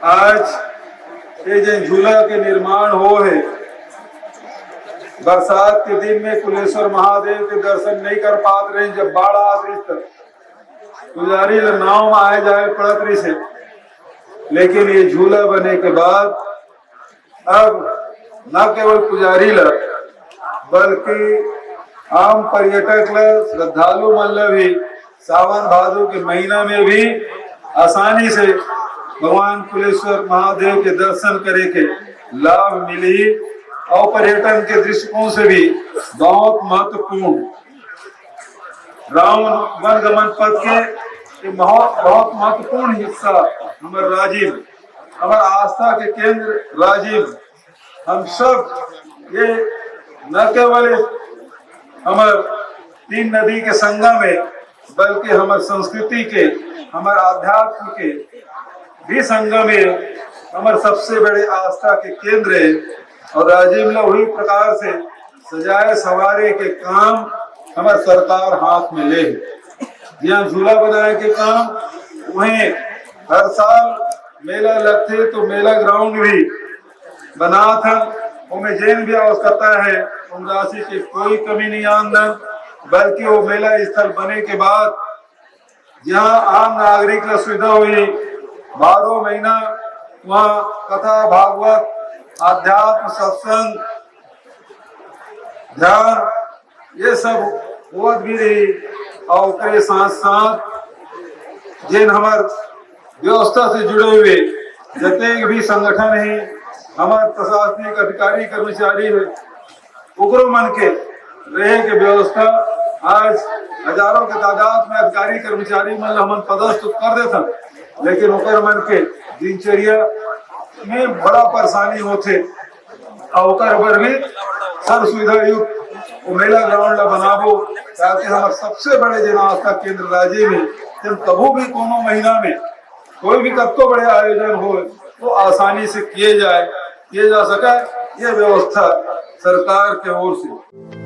आज ये जो झूला के निर्माण हो है, बरसात के दिन में कुलेश्वर महादेव के दर्शन नहीं कर पात रहे। जब बाढ़ आती तक पुजारी नाव में आए जाए पड़त रही से, लेकिन ये झूला बने के बाद अब न केवल पुजारी ला बल्कि आम पर्यटक ला, श्रद्धालु मन ला भी सावन भादो के महीना में भी आसानी से भगवान कुलेश्वर महादेव के दर्शन करे के लाभ मिली और पर्यटन के दृष्टिकोण से भी बहुत महत्वपूर्ण रावण वन गमन पथ के बहुत महत्वपूर्ण हिस्सा हमारे राजीव, हमारे आस्था के केंद्र राजीव। हम सब ये न केवल हमारे तीन नदी के संगम में बल्कि हमारे संस्कृति के, हमारे आध्यात्म के भी संगम है, हमारे सबसे बड़े आस्था के केंद्र है। और राजीव में वही प्रकार से सजाए सवारे के काम हमारे सरकार हाथ में ले। जहाँ झूला बनाए के काम वहीं हर साल मेला लगते तो मेला ग्राउंड भी बना था, उनमें जैन भी आवश्यकता है, उन राशि की कोई कमी नहीं आमदन, बल्कि वो मेला स्थल बने के बाद जहाँ आम नागरिक की सुविधा हुई, 12 महीना वहाँ कथा भागवत आध्यात्म सत्संग ध्यान ये सब होत भी रही। और के साथ साथ जिन हमार व्यवस्था से जुड़े हुए जतेक भी संगठन है, हमारे प्रशासनिक अधिकारी कर्मचारी है, उग्र मन के रहे के व्यवस्था आज हजारों के तादाद में अधिकारी कर्मचारी मन हम पदस्थ कर देता, लेकिन उग्र मन के दिनचर्या में बड़ा परेशानी होते और भी सर्व सुविधा युक्त मेला ग्राउंड ला बनाबो, ताकि हमारे सबसे बड़े जन आस्था केंद्र राज्य में जब कभी भी कोनो महीना में कोई भी कत्तो बड़े आयोजन हो तो आसानी से किए जा सके, ये व्यवस्था सरकार के ओर से।